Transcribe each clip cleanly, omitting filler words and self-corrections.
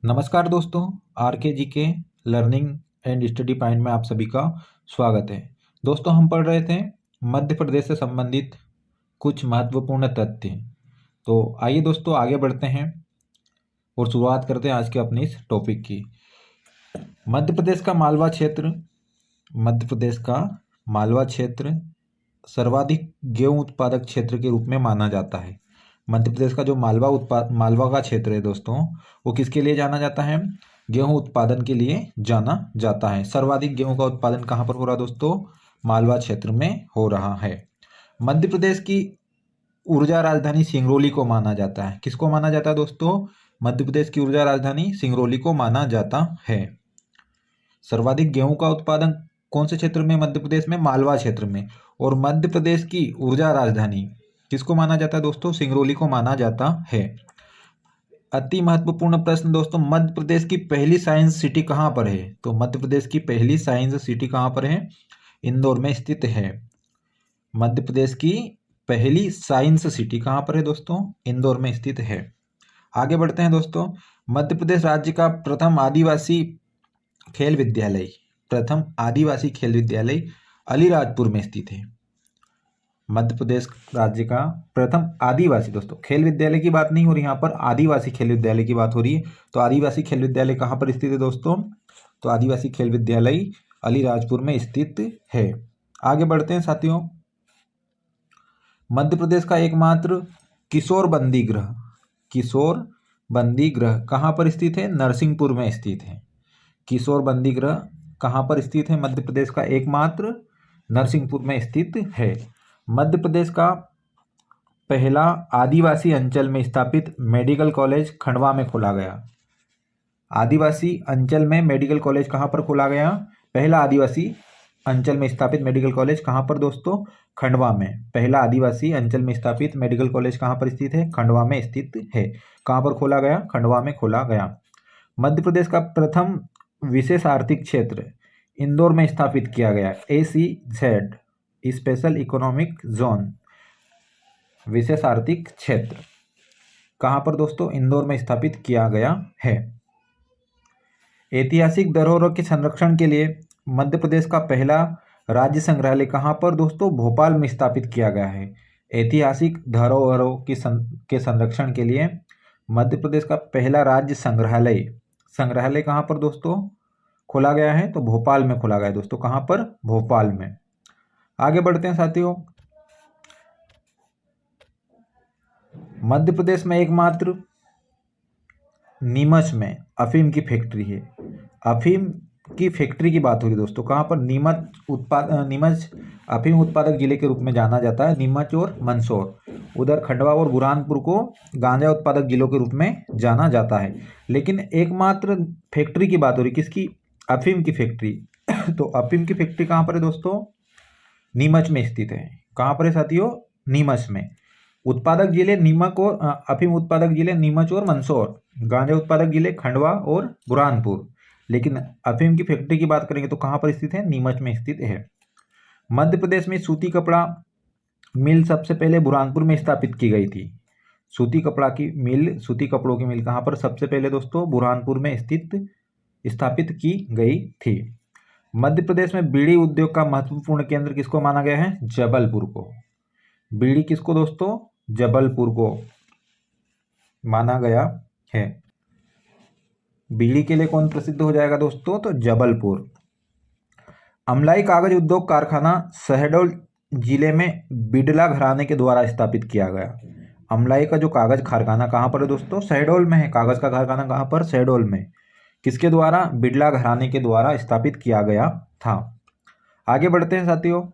नमस्कार दोस्तों। आर के जी के लर्निंग एंड स्टडी पॉइंट में आप सभी का स्वागत है। दोस्तों, हम पढ़ रहे थे मध्य प्रदेश से संबंधित कुछ महत्वपूर्ण तथ्य। तो आइए दोस्तों आगे बढ़ते हैं और शुरुआत करते हैं आज के अपने इस टॉपिक की। मध्य प्रदेश का मालवा क्षेत्र मध्य प्रदेश का मालवा क्षेत्र सर्वाधिक गेहूं उत्पादक क्षेत्र के रूप में माना जाता है। मध्य प्रदेश का जो मालवा का क्षेत्र है दोस्तों, वो किसके लिए जाना जाता है? गेहूं उत्पादन के लिए जाना जाता है। सर्वाधिक गेहूं का उत्पादन कहाँ पर हो रहा है दोस्तों? मालवा क्षेत्र में हो रहा है। मध्य प्रदेश की ऊर्जा राजधानी सिंगरौली को माना जाता है। किसको माना जाता है दोस्तों? मध्य प्रदेश की ऊर्जा राजधानी सिंगरौली को माना जाता है। सर्वाधिक गेहूं का उत्पादन कौन से क्षेत्र में? मध्य प्रदेश में मालवा क्षेत्र में। और मध्य प्रदेश की ऊर्जा राजधानी किसको माना जाता है दोस्तों? सिंगरौली को माना जाता है। अति महत्वपूर्ण प्रश्न दोस्तों, मध्य प्रदेश की पहली साइंस सिटी कहाँ पर है? तो मध्य प्रदेश की पहली साइंस सिटी कहाँ पर है? इंदौर में स्थित है। मध्य प्रदेश की पहली साइंस सिटी कहाँ पर है दोस्तों? इंदौर में स्थित है। आगे बढ़ते हैं दोस्तों। मध्य प्रदेश राज्य का प्रथम आदिवासी खेल विद्यालय अलीराजपुर में स्थित है। मध्य प्रदेश राज्य का प्रथम आदिवासी, दोस्तों खेल विद्यालय की बात नहीं हो रही, यहाँ पर आदिवासी खेल विद्यालय की बात हो रही है। तो आदिवासी खेल विद्यालय कहाँ पर स्थित है दोस्तों? तो आदिवासी खेल विद्यालय अलीराजपुर में स्थित है। आगे बढ़ते हैं साथियों। मध्य प्रदेश का एकमात्र किशोर बंदी गृह कहाँ पर स्थित है? नरसिंहपुर में स्थित है। किशोर बंदी गृह कहाँ पर स्थित है? मध्य प्रदेश का एकमात्र नरसिंहपुर में स्थित है। मध्य प्रदेश का पहला आदिवासी अंचल में स्थापित मेडिकल कॉलेज खंडवा में खोला गया। आदिवासी अंचल में मेडिकल कॉलेज कहाँ पर खोला गया? पहला आदिवासी अंचल में स्थापित मेडिकल कॉलेज कहाँ पर दोस्तों? खंडवा में। पहला आदिवासी अंचल में स्थापित मेडिकल कॉलेज कहाँ पर स्थित है? खंडवा में स्थित है। कहाँ पर खोला गया? खंडवा में खोला गया। मध्य प्रदेश का प्रथम विशेष आर्थिक क्षेत्र इंदौर में स्थापित किया गया। ACZ स्पेशल इकोनॉमिक जोन, विशेष आर्थिक क्षेत्र कहाँ पर दोस्तों? इंदौर में स्थापित किया गया है। ऐतिहासिक धरोहरों के संरक्षण के लिए मध्य प्रदेश का पहला राज्य संग्रहालय कहाँ पर दोस्तों? भोपाल में स्थापित किया गया है। ऐतिहासिक धरोहरों के संरक्षण के लिए मध्य प्रदेश का पहला राज्य संग्रहालय कहाँ पर दोस्तों खोला गया है? तो भोपाल में खोला गया है दोस्तों। कहाँ पर? भोपाल में। आगे बढ़ते हैं साथियों। मध्य प्रदेश में एकमात्र नीमच में अफीम की फैक्ट्री है। अफीम की फैक्ट्री की बात हो रही दोस्तों। कहाँ पर? नीमच अफीम उत्पादक जिले के रूप में जाना जाता है। नीमच और मंदसौर, उधर खंडवा और बुरहानपुर को गांजा उत्पादक जिलों के रूप में जाना जाता है। लेकिन एकमात्र फैक्ट्री की बात हो रही किसकी? अफीम की फैक्ट्री। तो अफीम की फैक्ट्री कहाँ पर है दोस्तों? नीमच में स्थित है। कहाँ पर है साथियों? नीमच में। उत्पादक जिले अफीम उत्पादक जिले नीमच और मंदसौर, गांजा उत्पादक जिले खंडवा और बुरहानपुर। लेकिन अफीम की फैक्ट्री की बात करेंगे तो कहाँ पर स्थित है? नीमच में स्थित है। मध्य प्रदेश में सूती कपड़ा मिल सबसे पहले बुरहानपुर में स्थापित की गई थी। सूती कपड़ों की मिल कहाँ पर सबसे पहले दोस्तों? बुरहानपुर में स्थापित की गई थी। मध्य प्रदेश में बीड़ी उद्योग का महत्वपूर्ण केंद्र किसको माना गया है? जबलपुर को। बीड़ी किसको दोस्तों? जबलपुर को माना गया है। बीड़ी के लिए कौन प्रसिद्ध हो जाएगा दोस्तों? तो जबलपुर। अमलाई कागज उद्योग कारखाना शहडोल जिले में बिड़ला घराने के द्वारा स्थापित किया गया। अमलाई का जो कागज कारखाना कहाँ पर है दोस्तों? शहडोल में है। कागज का कारखाना कहाँ पर? शहडोल में। किसके द्वारा? बिड़ला घराने के द्वारा स्थापित किया गया था। आगे बढ़ते हैं साथियों।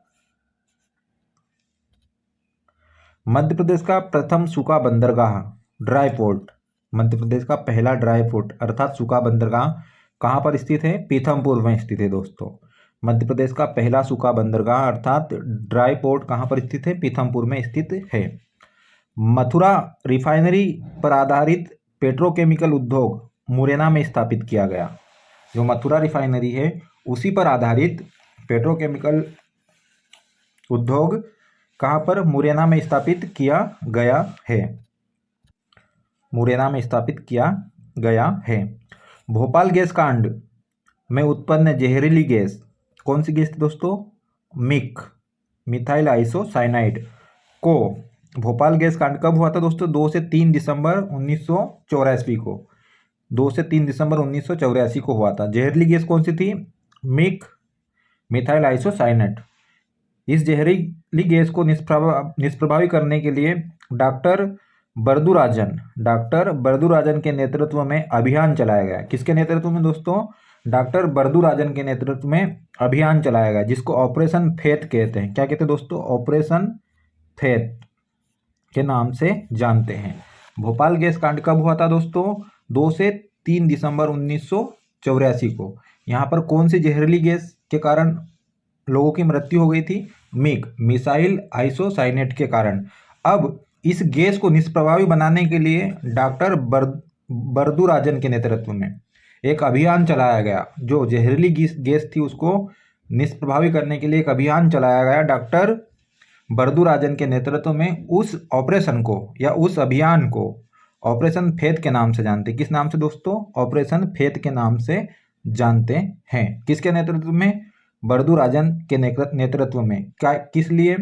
मध्य प्रदेश का प्रथम सूखा बंदरगाह ड्राई पोर्ट, मध्य प्रदेश का पहला ड्राई पोर्ट अर्थात सूखा बंदरगाह कहाँ पर स्थित है? पीथमपुर में स्थित है दोस्तों। मध्य प्रदेश का पहला सूखा बंदरगाह अर्थात ड्राई पोर्ट कहाँ पर स्थित है? पीथमपुर में स्थित है। मथुरा रिफाइनरी पर आधारित पेट्रोकेमिकल उद्योग मुरैना में स्थापित किया गया। जो मथुरा रिफाइनरी है उसी पर आधारित पेट्रोकेमिकल उद्योग कहाँ पर? मुरैना में स्थापित किया गया है। मुरैना में स्थापित किया गया है। भोपाल गैस कांड में उत्पन्न जहरीली गैस कौन सी गैस थी दोस्तों? मिथाइल आइसोसाइनाइड को भोपाल गैस कांड कब हुआ था दोस्तों? 2 से 3 दिसंबर 1984 को 2 से 3 दिसंबर 1984 को हुआ था। जहरीली गैस कौन सी थी? Methyl isocyanate. इस जहरीली गैस को निष्प्रभावी करने के लिए डॉक्टर बरदूराजन के नेतृत्व में अभियान चलाया गया। किसके नेतृत्व में दोस्तों? डॉक्टर बरदूराजन के नेतृत्व में अभियान चलाया गया, जिसको ऑपरेशन फेथ कहते हैं। क्या कहते हैं दोस्तों? ऑपरेशन फेथ के नाम से जानते हैं। भोपाल गैस कांड कब हुआ था दोस्तों? 2 से 3 दिसंबर 1984 को। यहाँ पर कौन सी जहरीली गैस के कारण लोगों की मृत्यु हो गई थी? मिसाइल आइसोसाइनेट के कारण। अब इस गैस को निष्प्रभावी बनाने के लिए डॉक्टर बरदूराजन के नेतृत्व में एक अभियान चलाया गया। जो जहरीली गैस थी उसको निष्प्रभावी करने के लिए एक अभियान चलाया गया डॉक्टर बरदूराजन के नेतृत्व में। उस ऑपरेशन को या उस अभियान को ऑपरेशन फेथ के नाम से जानते हैं। किस नाम से दोस्तों? ऑपरेशन फेथ के नाम से जानते हैं। किसके नेतृत्व में? बरदूराजन के नेतृत्व में। क्या, किस लिए?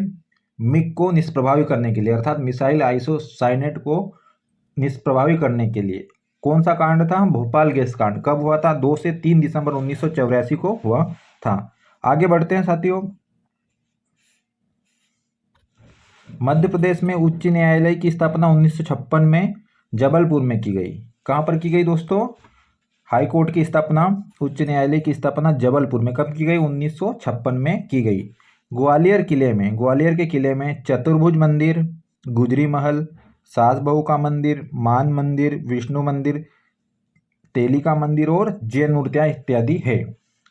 मिग को निष्प्रभावी करने के लिए, अर्थात मिसाइल आइसोसाइनेट को निष्प्रभावी करने के लिए। कौन सा कांड था? भोपाल गैस कांड। कब हुआ था? 2 से 3 दिसंबर 1984 को हुआ था। आगे बढ़ते हैं साथियों। मध्य प्रदेश में उच्च न्यायालय की स्थापना 1956 में जबलपुर में की गई। कहाँ पर की गई दोस्तों? हाई कोर्ट की स्थापना, उच्च न्यायालय की स्थापना जबलपुर में कब की गई? 1956 में की गई। ग्वालियर के किले में चतुर्भुज मंदिर, गुजरी महल, सास बहू का मंदिर, मान मंदिर, विष्णु मंदिर, तेलिका मंदिर और जैन मूर्तियाँ इत्यादि है।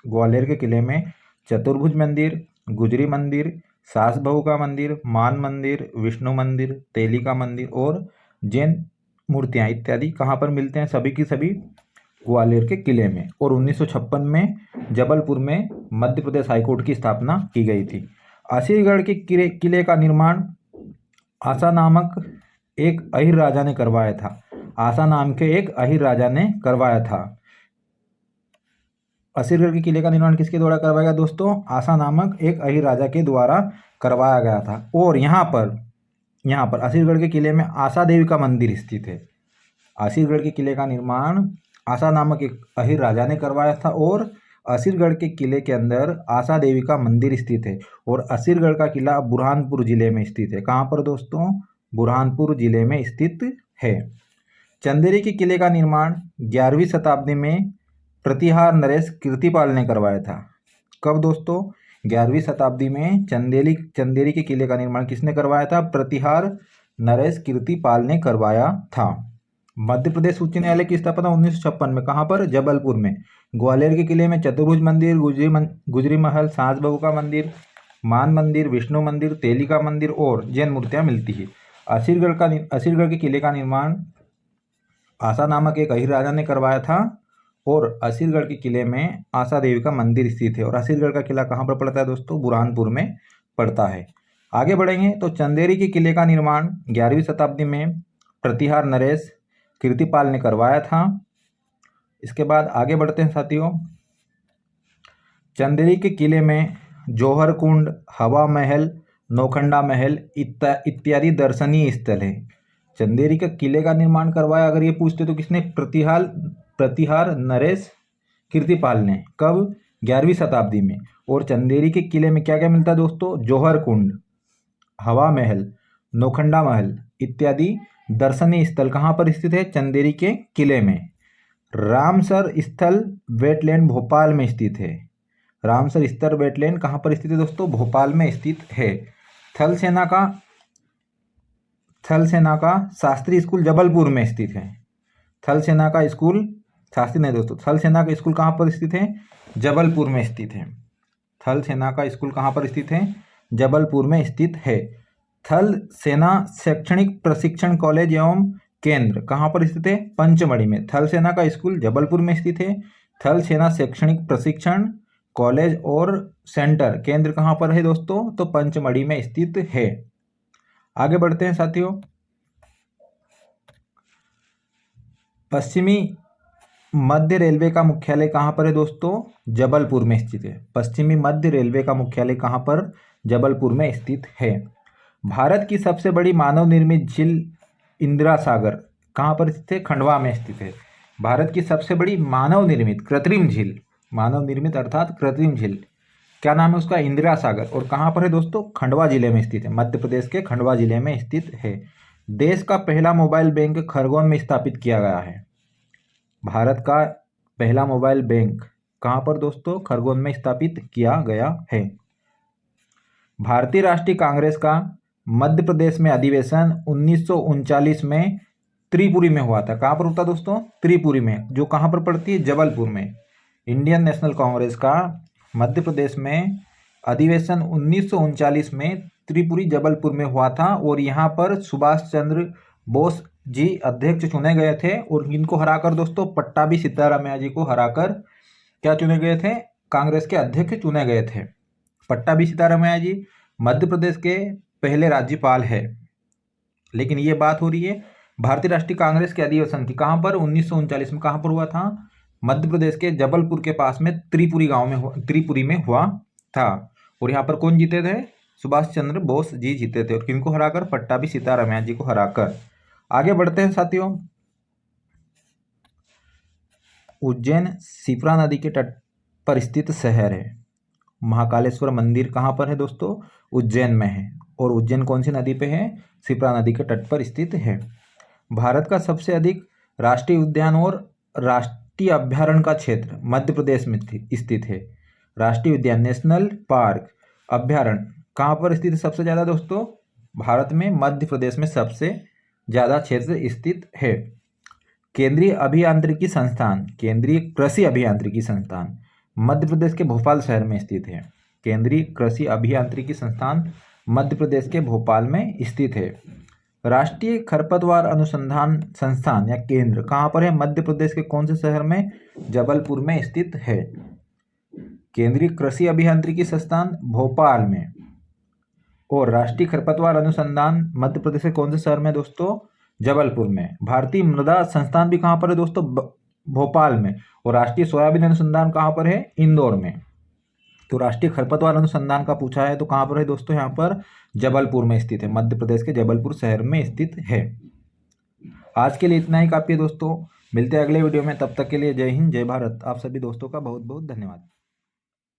ग्वालियर के किले में चतुर्भुज मंदिर, गुजरी मंदिर, सास बहू का मंदिर, मान मंदिर, विष्णु मंदिर, तेलिका मंदिर और जैन मूर्तियाँ इत्यादि कहाँ पर मिलते हैं? सभी की सभी ग्वालियर के किले में। और 1956 में जबलपुर में मध्य प्रदेश हाईकोर्ट की स्थापना की गई थी। असीरगढ़ के किले का निर्माण आसा नामक एक अहीर राजा ने करवाया था। आसा नाम के एक अहीर राजा ने करवाया था। असीरगढ़ के किले का निर्माण किसके द्वारा करवाया गया दोस्तों? आसा नामक एक अहीर राजा के द्वारा करवाया गया था। और यहाँ पर असीरगढ़ के किले में आसा देवी का मंदिर स्थित है। असीरगढ़ के किले का निर्माण आसा नामक एक अहीर राजा ने करवाया था और असीरगढ़ के किले के अंदर आसा देवी का मंदिर स्थित है। और असीरगढ़ का किला बुरहानपुर जिले में स्थित है। कहाँ पर दोस्तों? बुरहानपुर जिले में स्थित है। चंदेरी के किले का निर्माण 11वीं शताब्दी में प्रतिहार नरेश कीर्तिपाल ने करवाया था। कब दोस्तों? 11वीं शताब्दी में चंदेरी के किले का निर्माण किसने करवाया था? प्रतिहार नरेश कीर्तिपाल ने करवाया था। मध्य प्रदेश उच्च न्यायालय की स्थापना 1956 में कहाँ पर? जबलपुर में। ग्वालियर के किले में चतुर्भुज मंदिर, गुजरी महल, सास बहू का मंदिर, मान मंदिर, विष्णु मंदिर, तेलिका मंदिर और जैन मूर्तियाँ मिलती है। असीरगढ़ के किले का निर्माण आसा नामक एक अहीर राजा ने करवाया था और असीरगढ़ के किले में आसा देवी का मंदिर स्थित है। और असीरगढ़ का किला कहाँ पर पड़ता है दोस्तों? बुरहानपुर में पड़ता है। आगे बढ़ेंगे तो चंदेरी के किले का निर्माण 11वीं शताब्दी में प्रतिहार नरेश कीर्तिपाल ने करवाया था। इसके बाद आगे बढ़ते हैं साथियों। चंदेरी के किले में जौहर कुंड, हवा महल, नौखंडा महल इत्यादि दर्शनीय स्थल है। चंदेरी के किले का निर्माण करवाया अगर ये पूछते तो किसने? प्रतिहार नरेश कीर्तिपाल ने। कब? 11वीं शताब्दी में। और चंदेरी के किले में क्या क्या मिलता है दोस्तों? जौहर कुंड, हवा महल, नौखंडा महल इत्यादि दर्शनीय स्थल कहाँ पर स्थित है? चंदेरी के किले में। रामसर स्थल वेटलैंड भोपाल में स्थित है। रामसर स्थल वेटलैंड कहाँ पर स्थित है दोस्तों? भोपाल में स्थित है। थल सेना का शास्त्री स्कूल जबलपुर में स्थित है। थल सेना का स्कूल, शास्त्री नहीं दोस्तों, थल सेना का स्कूल कहाँ पर स्थित है? जबलपुर में स्थित है। थल सेना का स्कूल कहाँ पर स्थित है? जबलपुर में स्थित है। थल सेना शैक्षणिक प्रशिक्षण कॉलेज एवं केंद्र कहाँ पर स्थित है? पंचमढ़ी में। थल सेना का स्कूल जबलपुर में स्थित है। थल सेना शैक्षणिक प्रशिक्षण कॉलेज और सेंटर केंद्र कहाँ पर है दोस्तों? तो पंचमढ़ी में स्थित है। आगे बढ़ते हैं साथियों। पश्चिमी मध्य रेलवे का मुख्यालय कहाँ पर है दोस्तों? जबलपुर में स्थित है। पश्चिमी मध्य रेलवे का मुख्यालय कहाँ पर? जबलपुर में स्थित है। भारत की सबसे बड़ी मानव निर्मित झील इंदिरा सागर कहाँ पर स्थित है? खंडवा में स्थित है। भारत की सबसे बड़ी मानव निर्मित कृत्रिम झील, मानव निर्मित अर्थात कृत्रिम झील, क्या नाम है उसका? इंदिरा सागर। और कहाँ पर है दोस्तों? खंडवा जिले में स्थित है। मध्य प्रदेश के खंडवा जिले में स्थित है। देश का पहला मोबाइल बैंक खरगोन में स्थापित किया गया है। भारत का पहला मोबाइल बैंक कहाँ पर दोस्तों? खरगोन में स्थापित किया गया है। भारतीय राष्ट्रीय कांग्रेस का मध्य प्रदेश में अधिवेशन 1939 में त्रिपुरी में हुआ था। कहाँ पर होता दोस्तों? त्रिपुरी में, जो कहाँ पर पड़ती है? जबलपुर में। इंडियन नेशनल कांग्रेस का मध्य प्रदेश में अधिवेशन 1939 में त्रिपुरी जबलपुर में हुआ था और यहाँ पर सुभाष चंद्र बोस जी अध्यक्ष चुने गए थे और इनको हराकर दोस्तों पट्टाभी सिद्धारामैया जी को हराकर क्या चुने गए थे? कांग्रेस के अध्यक्ष चुने गए थे। पट्टाभी सिद्धारामैया जी मध्य प्रदेश के पहले राज्यपाल है। लेकिन ये बात हो रही है भारतीय राष्ट्रीय कांग्रेस के अधिवेशन की, कहाँ पर? 1939 में। कहाँ पर हुआ था? मध्य प्रदेश के जबलपुर के पास में त्रिपुरी गांव में, त्रिपुरी में हुआ था। और यहाँ पर कौन जीते थे? सुभाष चंद्र बोस जी जीते थे। और किनको हराकर? पट्टाभी सिद्धारामैया जी को हराकर। आगे बढ़ते हैं साथियों। उज्जैन शिप्रा नदी के तट पर स्थित शहर है। महाकालेश्वर मंदिर कहाँ पर है दोस्तों? उज्जैन में है। और उज्जैन कौन सी नदी पे है? शिप्रा नदी के तट पर स्थित है। भारत का सबसे अधिक राष्ट्रीय उद्यान और राष्ट्रीय अभ्यारण्य का क्षेत्र मध्य प्रदेश में स्थित है। राष्ट्रीय उद्यान, नेशनल पार्क, अभ्यारण्य कहाँ पर स्थित है सबसे ज़्यादा दोस्तों? भारत में मध्य प्रदेश में सबसे ज़्यादा क्षेत्र स्थित है। केंद्रीय अभियांत्रिकी संस्थान, केंद्रीय कृषि अभियांत्रिकी संस्थान मध्य प्रदेश के भोपाल शहर में स्थित है। केंद्रीय कृषि अभियांत्रिकी संस्थान मध्य प्रदेश के भोपाल में स्थित है। राष्ट्रीय खरपतवार अनुसंधान संस्थान या केंद्र कहाँ पर है? मध्य प्रदेश के कौन से शहर में? जबलपुर में स्थित है। केंद्रीय कृषि अभियांत्रिकी संस्थान भोपाल में और राष्ट्रीय खरपतवार अनुसंधान मध्य प्रदेश के कौन से शहर में दोस्तों? जबलपुर में। भारतीय मृदा संस्थान भी कहाँ पर है दोस्तों? भोपाल में। और राष्ट्रीय सोयाबीन अनुसंधान कहाँ पर है? इंदौर में। तो राष्ट्रीय खरपतवार अनुसंधान का पूछा है तो कहाँ पर है दोस्तों? यहाँ पर जबलपुर में स्थित है। मध्य प्रदेश के जबलपुर शहर में स्थित है। आज के लिए इतना ही काफ़ी है दोस्तों। मिलते हैं अगले वीडियो में, तब तक के लिए जय हिंद, जय भारत। आप सभी दोस्तों का बहुत बहुत धन्यवाद।